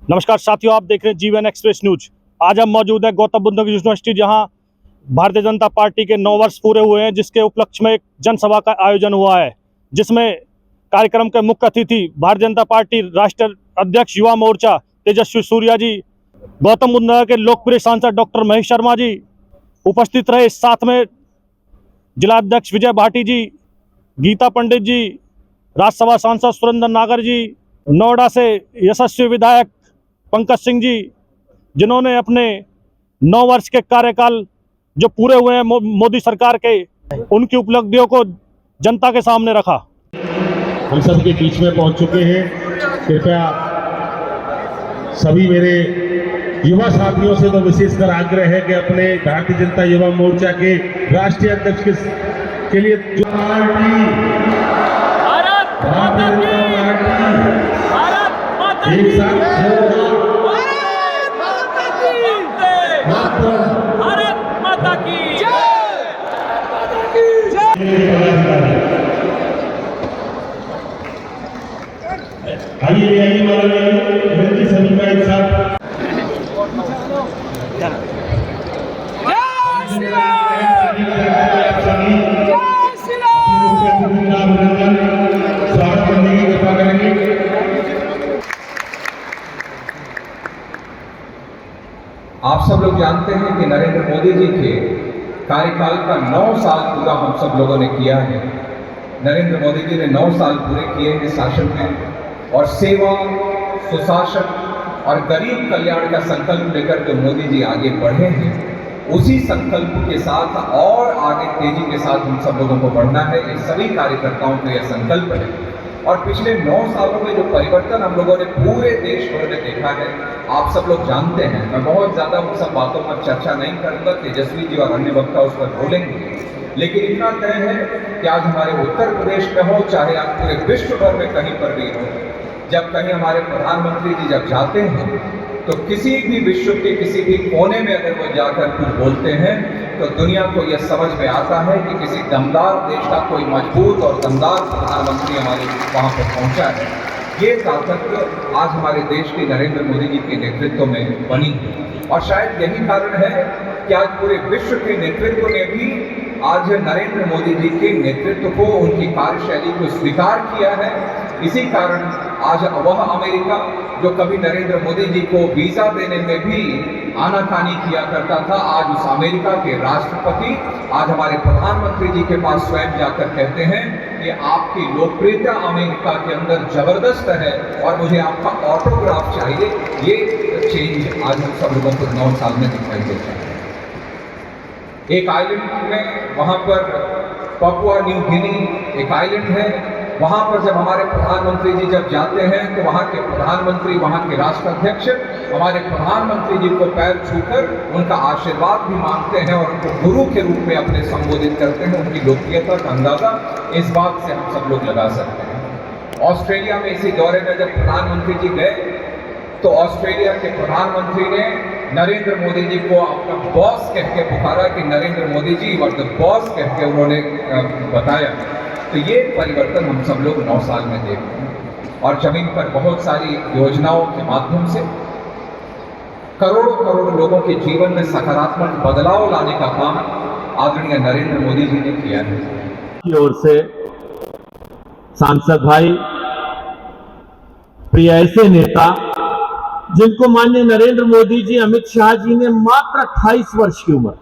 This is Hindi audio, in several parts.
नमस्कार साथियों, आप देख रहे हैं जीवन एक्सप्रेस न्यूज। आज हम मौजूद हैं गौतम बुद्ध यूनिवर्सिटी, जहां भारतीय जनता पार्टी के 9 वर्ष पूरे हुए हैं, जिसके उपलक्ष्य में एक जनसभा का आयोजन हुआ है, जिसमें कार्यक्रम के मुख्य अतिथि भारतीय जनता पार्टी राष्ट्रीय अध्यक्ष युवा मोर्चा तेजस्वी सूर्या जी, गौतम बुद्ध नगर के लोकप्रिय सांसद डॉक्टर महेश शर्मा जी उपस्थित रहे। साथ में जिला अध्यक्ष विजय भाटी जी, गीता पंडित जी, राज्यसभा सांसद सुरेंद्र नागर जी, नोएडा से यशस्वी विधायक पंकज सिंह जी, जिन्होंने अपने 9 वर्ष के कार्यकाल जो पूरे हुए हैं मोदी सरकार के, उनकी उपलब्धियों को जनता के सामने रखा। हम सबके बीच में पहुंच चुके हैं। कृपया सभी मेरे युवा साथियों से तो विशेषकर आग्रह है कि अपने भारतीय जनता युवा मोर्चा के राष्ट्रीय अध्यक्ष के लिए जो एक साथ भारत माता की आइए माननीय सभी का एक साथ स्वागत करने की कृपा करेंगे। आप सब लोग जानते हैं कि नरेंद्र मोदी जी के कार्यकाल का 9 साल पूरा हम सब लोगों ने किया है। नरेंद्र मोदी जी ने 9 साल पूरे किए हैं शासन में, और सेवा, सुशासन और गरीब कल्याण का संकल्प लेकर के मोदी जी आगे बढ़े हैं। उसी संकल्प के साथ और आगे तेजी के साथ हम सब लोगों को बढ़ना है। ये सभी कार्यकर्ताओं का यह संकल्प है। और पिछले 9 सालों में जो परिवर्तन हम लोगों ने पूरे देश भर में देखा है, आप सब लोग जानते हैं। मैं बहुत ज़्यादा उन सब बातों पर चर्चा नहीं करूँगा, तेजस्वी जी और अन्य वक्ता उस पर बोलेंगे। लेकिन इतना तय है कि आज हमारे उत्तर प्रदेश में हो, चाहे आप पूरे विश्व भर में कहीं पर भी हो, जब कहीं हमारे प्रधानमंत्री जी जब जाते हैं तो किसी भी विश्व के किसी भी कोने में अगर वो जाकर कुछ बोलते हैं तो दुनिया को यह समझ में आता है कि किसी दमदार देश का कोई मजबूत और दमदार प्रधानमंत्री हमारे वहाँ पर पहुँचा है। ये ताकत आज हमारे देश के नरेंद्र मोदी जी के नेतृत्व में बनी, और शायद यही कारण है कि आज पूरे विश्व के नेतृत्व ने भी आज नरेंद्र मोदी जी के नेतृत्व को, उनकी कार्यशैली को स्वीकार किया है। इसी कारण आज वह अमेरिका जो कभी नरेंद्र मोदी जी को वीजा देने में भी आनाकानी किया करता था, आज उस अमेरिका के राष्ट्रपति आज हमारे प्रधानमंत्री जी के पास स्वयं जाकर कहते हैं कि आपकी लोकप्रियता अमेरिका के अंदर जबरदस्त है और मुझे आपका ऑटोग्राफ चाहिए। ये चेंज आज हम सब लोगों को 9 साल में दिखाई देता है। एक आइलैंड में, वहाँ पर पापुआ न्यू गिनी एक आइलैंड है, वहाँ पर जब हमारे प्रधानमंत्री जी जब जाते हैं तो वहाँ के प्रधानमंत्री, वहाँ के राष्ट्राध्यक्ष हमारे प्रधानमंत्री जी को पैर छूकर उनका आशीर्वाद भी मांगते हैं और उनको गुरु के रूप में अपने संबोधित करते हैं। उनकी लोकप्रियता का अंदाजा इस बात से हम सब लोग लगा सकते हैं। ऑस्ट्रेलिया में इसी दौरे में जब प्रधानमंत्री जी गए तो ऑस्ट्रेलिया के प्रधानमंत्री ने नरेंद्र मोदी जी को अपना बॉस कह के पुकारा कि Narendra Modi ji were the boss कह के उन्होंने बताया। तो ये परिवर्तन हम सब लोग 9 साल में देख रहे हैं, और जमीन पर बहुत सारी योजनाओं के माध्यम से करोड़ों करोड़ लोगों के जीवन में सकारात्मक बदलाव लाने का काम आदरणीय नरेंद्र मोदी जी ने किया है। की ओर से सांसद भाई, प्रिय ऐसे नेता जिनको माननीय नरेंद्र मोदी जी, अमित शाह जी ने मात्र 28 वर्ष की उम्र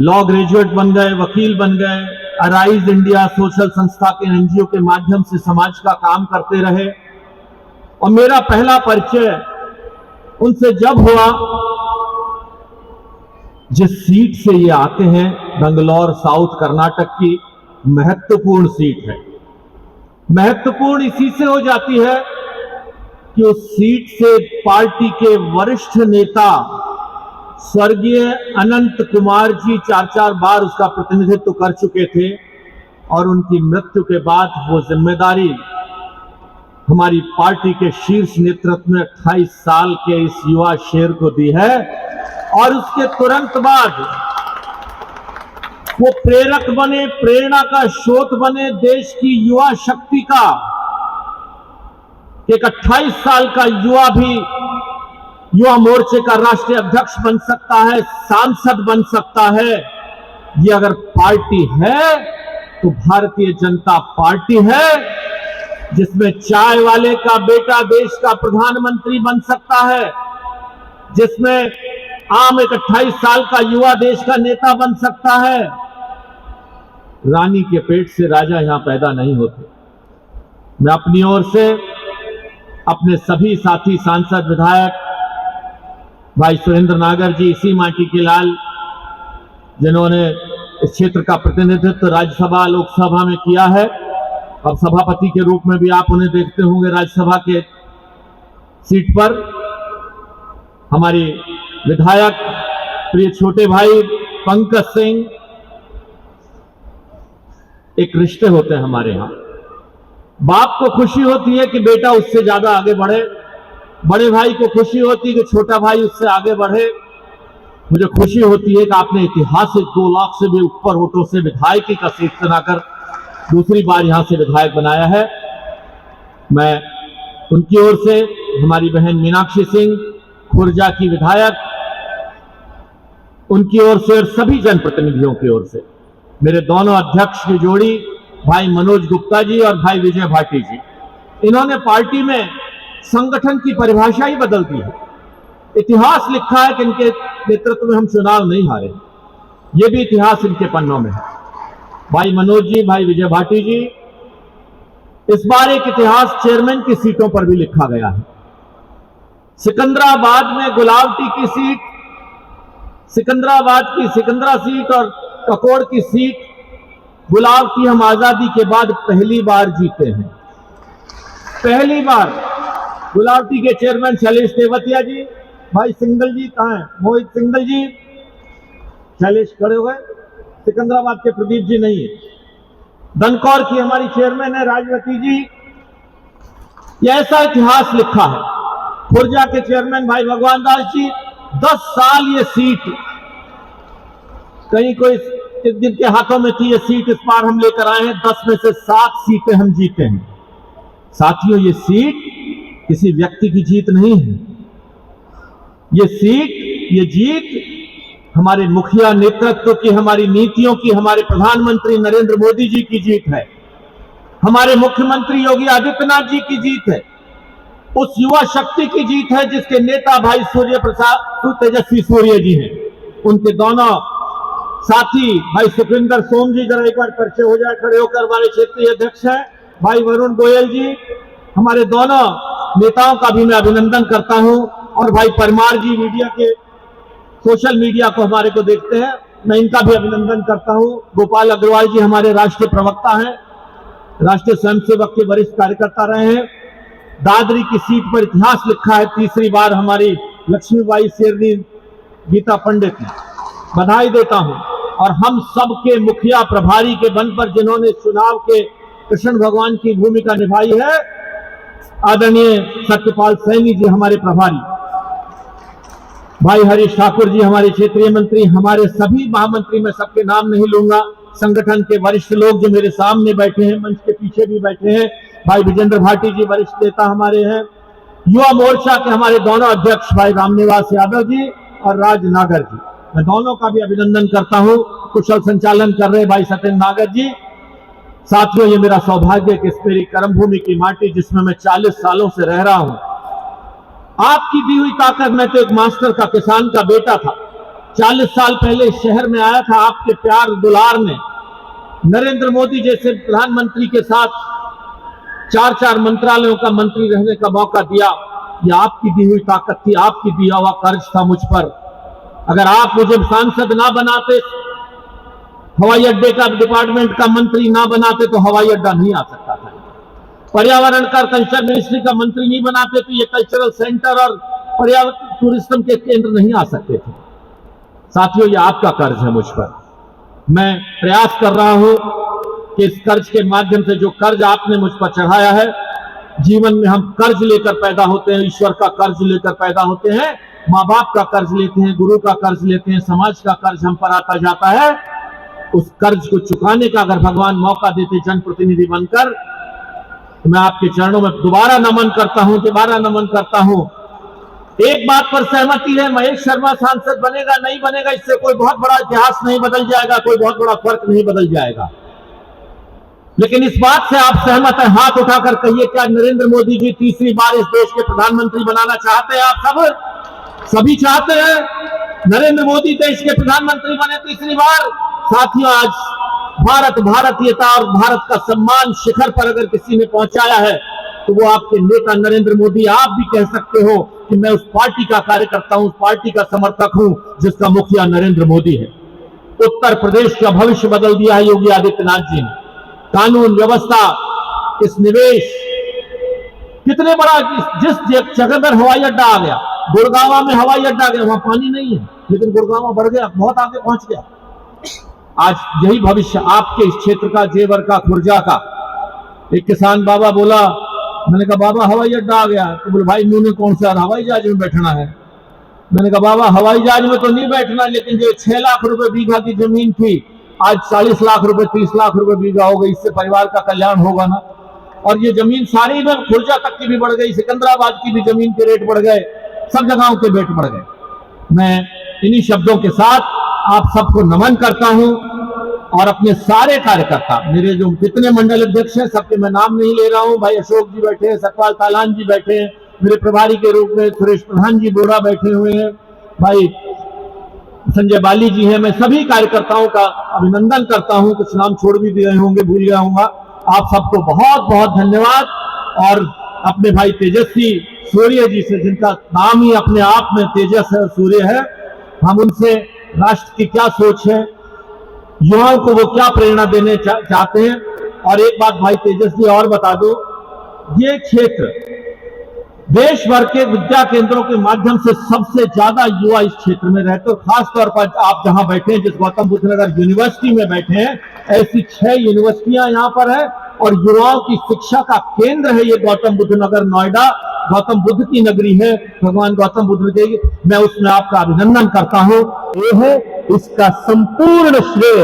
लॉ ग्रेजुएट बन गए, वकील बन गए, अराइज इंडिया सोशल संस्था के एनजीओ के माध्यम से समाज का काम करते रहे। और मेरा पहला परिचय उनसे जब हुआ, जिस सीट से ये आते हैं, बेंगलोर साउथ कर्नाटक की महत्वपूर्ण सीट है। महत्वपूर्ण इसी से हो जाती है कि उस सीट से पार्टी के वरिष्ठ नेता स्वर्गीय अनंत कुमार जी 4 बार उसका प्रतिनिधित्व कर चुके थे, और उनकी मृत्यु के बाद वो जिम्मेदारी हमारी पार्टी के शीर्ष नेतृत्व में 28 साल के इस युवा शेर को दी है। और उसके तुरंत बाद वो प्रेरक बने, प्रेरणा का स्रोत बने, देश की युवा शक्ति का कि एक 28 साल का युवा भी युवा मोर्चे का राष्ट्रीय अध्यक्ष बन सकता है, सांसद बन सकता है। ये अगर पार्टी है तो भारतीय जनता पार्टी है, जिसमें चाय वाले का बेटा देश का प्रधानमंत्री बन सकता है, जिसमें आम एक 28 साल का युवा देश का नेता बन सकता है। रानी के पेट से राजा यहां पैदा नहीं होते। मैं अपनी ओर से अपने सभी साथी सांसद विधायक भाई सुरेंद्र नागर जी, इसी माटी के लाल, जिन्होंने इस क्षेत्र का प्रतिनिधित्व राज्यसभा लोकसभा में किया है, अब सभापति के रूप में भी आप उन्हें देखते होंगे राज्यसभा के सीट पर। हमारी विधायक प्रिय छोटे भाई पंकज सिंह, एक रिश्ते होते हैं हमारे यहां। बाप को खुशी होती है कि बेटा उससे ज्यादा आगे बढ़े, बड़े भाई को खुशी होती है कि छोटा भाई उससे आगे बढ़े। मुझे खुशी होती है कि आपने ऐतिहासिक 2 लाख से भी ऊपर वोटों से विधायकी का सीट बनाकर दूसरी बार यहां से विधायक बनाया है। मैं उनकी ओर से, हमारी बहन मीनाक्षी सिंह खुर्जा की विधायक, उनकी ओर से और सभी जनप्रतिनिधियों की ओर से, मेरे दोनों अध्यक्ष की जोड़ी भाई मनोज गुप्ता जी और भाई विजय भाटी जी, इन्होंने पार्टी में संगठन की परिभाषा ही बदल दी है। इतिहास लिखा है कि इनके नेतृत्व में हम चुनाव नहीं हारे, ये भी इतिहास इनके पन्नों में है। भाई मनोज जी, भाई विजय भाटी जी, इस बार एक इतिहास चेयरमैन की सीटों पर भी लिखा गया है। सिकंदराबाद में गुलावटी की सीट, सिकंदराबाद की सिकंदरा सीट और ककोड़ की सीट गुलावटी हम आजादी के बाद पहली बार जीते हैं। पहली बार गुलावटी के चेयरमैन शैलेश तेवतिया जी, भाई सिंगल जी कहां है, मोहित सिंगल जी, शैलेश खड़े हो गए, सिकंदराबाद के प्रदीप जी नहीं है। दनकौर की हमारी चेयरमैन है राजवती जी। ये ऐसा इतिहास लिखा है। खुर्जा के चेयरमैन भाई भगवान दास जी, 10 साल ये सीट कहीं कोई जिनके हाथों में थी ये सीट, इस बार हम लेकर आए हैं। 10 में से 7 सीटें हम जीते हैं। साथियों, ये सीट किसी व्यक्ति की जीत नहीं है, ये सीट, ये जीत हमारे मुखिया नेतृत्व की, हमारी नीतियों की, हमारे प्रधानमंत्री नरेंद्र मोदी जी की जीत है, हमारे मुख्यमंत्री योगी आदित्यनाथ जी की जीत है, उस युवा शक्ति की जीत है जिसके नेता भाई सूर्य प्रसाद तेजस्वी सूर्य जी हैं। उनके दोनों साथी भाई सुखविंदर सोम जी, जरा एक बार परिचय हो जाए खड़े होकर, हमारे क्षेत्रीय अध्यक्ष हैं। भाई वरुण गोयल जी, हमारे दोनों नेताओं का भी मैं अभिनंदन करता हूं। और भाई परमार जी, मीडिया के, सोशल मीडिया को हमारे को देखते हैं, मैं इनका भी अभिनंदन करता हूं। गोपाल अग्रवाल जी हमारे राष्ट्रीय प्रवक्ता हैं, राष्ट्रीय स्वयंसेवक के वरिष्ठ कार्यकर्ता रहे हैं। दादरी की सीट पर इतिहास लिखा है, तीसरी बार हमारी लक्ष्मीबाई शेरनी गीता पंडित ने, बधाई देता हूं। और हम सबके मुखिया प्रभारी के बन पर जिन्होंने चुनाव के कृष्ण भगवान की भूमिका निभाई है, आदरणीय सत्यपाल सैनी जी हमारे प्रभारी, भाई हरीश ठाकुर जी हमारे क्षेत्रीय मंत्री, हमारे सभी महामंत्री, मैं सबके नाम नहीं लूंगा, संगठन के वरिष्ठ लोग जो मेरे सामने बैठे हैं, मंच के पीछे भी बैठे हैं, भाई विजेंद्र भाटी जी वरिष्ठ नेता हमारे हैं, युवा मोर्चा के हमारे दोनों अध्यक्ष भाई रामनिवास यादव जी और राज नागर जी, मैं दोनों का भी अभिनंदन करता हूं। कुशल संचालन कर रहे भाई सत्येंद्र नागर जी। साथियों, ये मेरा सौभाग्य कि इस मेरी कर्मभूमि की माटी, जिसमें मैं 40 सालों से रह रहा हूं, आपकी दी हुई ताकत, मैं तो एक मास्टर का, किसान का बेटा था, 40 साल पहले इस शहर में आया था। आपके प्यार दुलार ने नरेंद्र मोदी जैसे प्रधानमंत्री के साथ 4 मंत्रालयों का मंत्री रहने का मौका दिया। यह आपकी दी हुई ताकत थी, आपकी दिया हुआ कर्ज था मुझ पर। अगर आप मुझे सांसद ना बनाते, हवाई अड्डे का डिपार्टमेंट का मंत्री ना बनाते, तो हवाई अड्डा नहीं आ सकता था। पर्यावरण का कल्चर मिनिस्ट्री का मंत्री नहीं बनाते, तो ये कल्चरल सेंटर और पर्यावरण टूरिज्म के केंद्र नहीं आ सकते थे। साथियों, ये आपका कर्ज है मुझ पर। मैं प्रयास कर रहा हूं कि इस कर्ज के माध्यम से, जो कर्ज आपने मुझ पर चढ़ाया है, जीवन में हम कर्ज लेकर पैदा होते हैं, ईश्वर का कर्ज लेकर पैदा होते हैं, माँ बाप का कर्ज लेते हैं, गुरु का कर्ज लेते हैं, समाज का कर्ज हम पर आता जाता है। उस कर्ज को चुकाने का अगर भगवान मौका देते जनप्रतिनिधि बनकर, मैं आपके चरणों में दोबारा नमन करता हूं। एक बात पर सहमति है, महेश शर्मा सांसद बनेगा नहीं बनेगा, इससे कोई बहुत बड़ा इतिहास नहीं बदल जाएगा, कोई बहुत बड़ा फर्क नहीं बदल जाएगा। लेकिन इस बात से आप सहमत हैं? हाथ उठाकर कहिए, क्या नरेंद्र मोदी जी तीसरी बार इस देश के प्रधानमंत्री बनाना चाहते हैं? आप सभी चाहते हैं नरेंद्र मोदी देश के प्रधानमंत्री बने तीसरी बार। साथियों, आज भारतीयता और भारत का सम्मान शिखर पर अगर किसी ने पहुंचाया है तो वो आपके नेता नरेंद्र मोदी। आप भी कह सकते हो कि मैं उस पार्टी का कार्यकर्ता हूं, उस पार्टी का समर्थक हूं जिसका मुखिया नरेंद्र मोदी है। उत्तर प्रदेश का भविष्य बदल दिया है योगी आदित्यनाथ जी ने। कानून व्यवस्था, इस निवेश, कितने बड़ा, जिस जगह पर हवाई अड्डा आ गया, गुड़गांव में हवाई अड्डा आ गया, वहां पानी नहीं है लेकिन गुड़गांव बढ़ गया, बहुत आगे पहुंच गया। आज यही भविष्य आपके इस क्षेत्र का, जेवर का, खुर्जा का। एक किसान बाबा बोला, मैंने कहा बाबा हवाई अड्डा आ गया, तो बोले भाई इन्होंने कौन सा हवाई जहाज में बैठना है? मैंने कहा बाबा हवाई जहाज में तो नहीं बैठना, लेकिन जो 6 लाख रुपए बीघा की जमीन थी आज 40 लाख रुपए 30 लाख रुपए बीघा हो गई, इससे परिवार का कल्याण होगा ना। और ये जमीन सारी में खुर्जा तक की भी बढ़ गई, सिकंदराबाद की भी जमीन के रेट बढ़ गए, सब जगहों के रेट बढ़ गए। मैं इन्हीं शब्दों के साथ आप सबको नमन करता हूं और अपने सारे कार्यकर्ता, मेरे जो कितने मंडल अध्यक्ष हैं सबके मैं नाम नहीं ले रहा हूं, भाई अशोक जी बैठे हैं, सतपाल तालान जी बैठे हैं, मेरे प्रभारी के रूप में सुरेश प्रधान जी बोरा बैठे हुए हैं, भाई संजय बाली जी हैं। मैं सभी कार्यकर्ताओं का अभिनंदन करता हूं। कुछ नाम छोड़ भी दिए होंगे, भूल गया हूंगा। आप सबको बहुत बहुत धन्यवाद। और अपने भाई तेजस्वी सूर्य जी से, जिनका नाम ही अपने आप में तेजस है, सूर्य है, हम उनसे राष्ट्र की क्या सोच है, युवाओं को वो क्या प्रेरणा देने चाहते हैं। और एक बात भाई तेजस्वी और बता दो, ये क्षेत्र देश भर के विद्या केंद्रों के माध्यम से सबसे ज्यादा युवा इस क्षेत्र में रहते हैं। खासतौर पर आप जहां बैठे हैं, जिस गौतम बुद्ध नगर यूनिवर्सिटी में बैठे हैं, ऐसी 6 यूनिवर्सिटियां यहां पर है और युवाओं की शिक्षा का केंद्र है ये गौतम बुद्ध नगर, नोएडा गौतम बुद्ध की नगरी है, भगवान गौतम बुद्ध के। मैं उसमें आपका अभिनंदन करता हूं। ये है, इसका संपूर्ण श्रेय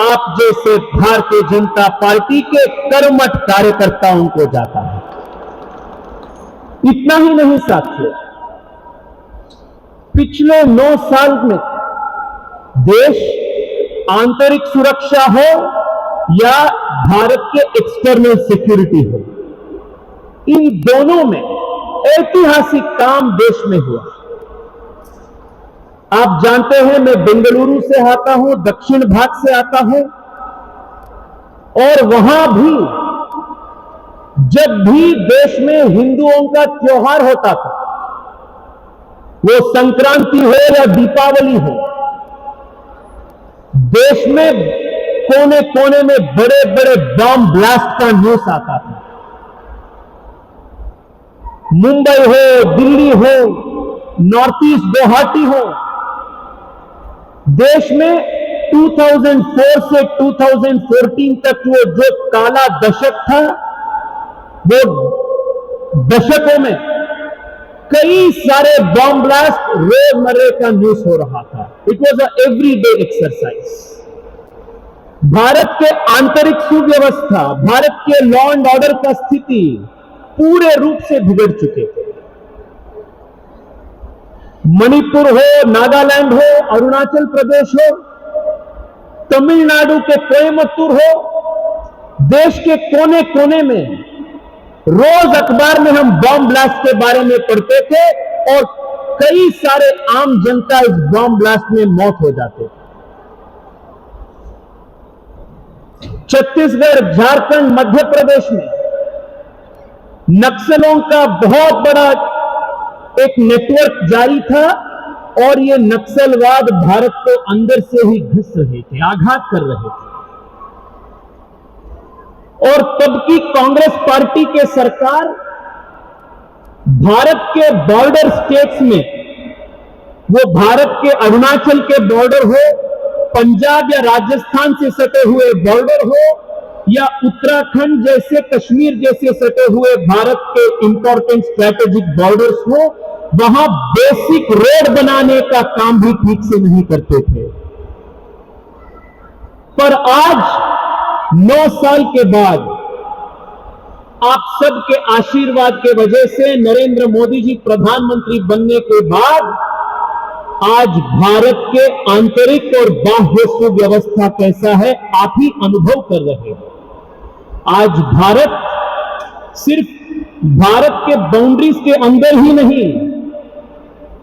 आप जैसे भारतीय जनता पार्टी के कर्मठ कार्यकर्ताओं को जाता है। इतना ही नहीं साथियों, पिछले 9 साल में देश आंतरिक सुरक्षा हो या भारत के एक्सटर्नल सिक्योरिटी हो, इन दोनों में ऐतिहासिक काम देश में हुआ। आप जानते हैं मैं बेंगलुरु से आता हूं, दक्षिण भाग से आता हूं, और वहां भी जब भी देश में हिंदुओं का त्योहार होता था, वो संक्रांति हो या दीपावली हो, देश में कोने कोने में बड़े बड़े बम ब्लास्ट का न्यूज आता था। मुंबई हो, दिल्ली हो, नॉर्थ ईस्ट गुवाहाटी हो, देश में 2004 से 2014 तक वो जो काला दशक था, वो दशकों में कई सारे बॉम्ब ब्लास्ट रोजमर्रे का न्यूज हो रहा था। It was a everyday exercise. Bharat के आंतरिक सुव्यवस्था, भारत के लॉ एंड ऑर्डर का स्थिति पूरे रूप से बिगड़ चुके थे। मणिपुर हो, नागालैंड हो, अरुणाचल प्रदेश हो, तमिलनाडु के कोयम्बटूर हो, देश के कोने कोने में रोज अखबार में हम बॉम्ब ब्लास्ट के बारे में पढ़ते थे और कई सारे आम जनता इस बॉम्ब ब्लास्ट में मौत हो जाते थे। छत्तीसगढ़, झारखंड, मध्य प्रदेश में नक्सलों का बहुत बड़ा एक नेटवर्क जारी था और ये नक्सलवाद भारत को अंदर से ही घुस रहे थे, आघात कर रहे थे। और तब की कांग्रेस पार्टी के सरकार भारत के बॉर्डर स्टेट्स में, वो भारत के अरुणाचल के बॉर्डर हो, पंजाब या राजस्थान से सटे हुए बॉर्डर हो, या उत्तराखंड जैसे, कश्मीर जैसे सटे हुए भारत के इंपॉर्टेंट स्ट्रैटेजिक बॉर्डर्स हो, वहां बेसिक रोड बनाने का काम भी ठीक से नहीं करते थे। पर आज 9 साल के बाद आप सबके आशीर्वाद के वजह से नरेंद्र मोदी जी प्रधानमंत्री बनने के बाद आज भारत के आंतरिक और बाह्य सुव्यवस्था कैसा है आप ही अनुभव कर रहे हैं। आज भारत सिर्फ भारत के बाउंड्रीज के अंदर ही नहीं,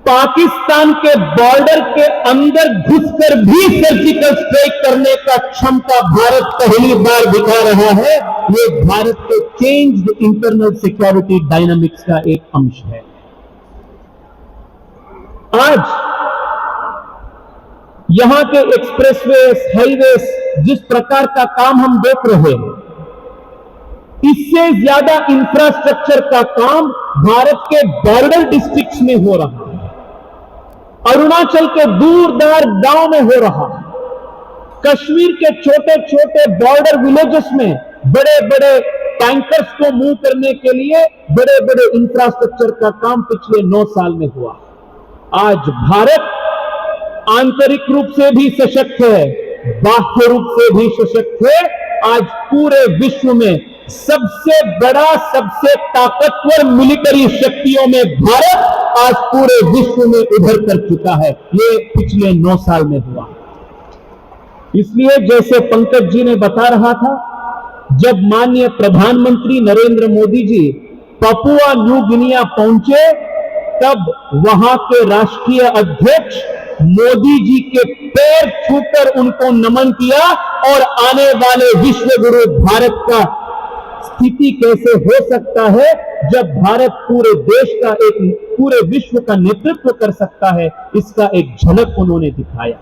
पाकिस्तान के बॉर्डर के अंदर घुसकर भी सर्जिकल स्ट्राइक करने का क्षमता भारत पहली बार दिखा रहा है। ये भारत के चेंज्ड इंटरनल सिक्योरिटी डायनामिक्स का एक अंश है। आज यहां के एक्सप्रेसवेज, हाईवेज जिस प्रकार का काम हम देख रहे हैं, इससे ज्यादा इंफ्रास्ट्रक्चर का काम भारत के बॉर्डर डिस्ट्रिक्ट्स में हो रहा है, अरुणाचल के दूर-दराज गांव में हो रहा है, कश्मीर के छोटे छोटे बॉर्डर विलेजेस में बड़े बड़े टैंकर्स को मूव करने के लिए बड़े बड़े इंफ्रास्ट्रक्चर का काम पिछले 9 साल में हुआ। आज भारत आंतरिक रूप से भी सशक्त है, बाह्य रूप से भी सशक्त है। आज पूरे विश्व में सबसे बड़ा, सबसे ताकतवर मिलिट्री शक्तियों में भारत आज पूरे विश्व में उभर कर चुका है। ये पिछले 9 साल में हुआ। इसलिए जैसे पंकज जी ने बता रहा था, जब माननीय प्रधानमंत्री Narendra Modi ji Papua new Guinea पहुंचे, तब वहां के राष्ट्रीय अध्यक्ष मोदी जी के पैर छूकर उनको नमन किया और आने वाले विश्व गुरु भारत का स्थिति कैसे हो सकता है जब भारत पूरे देश का, एक पूरे विश्व का नेतृत्व कर सकता है, इसका एक झलक उन्होंने दिखाया।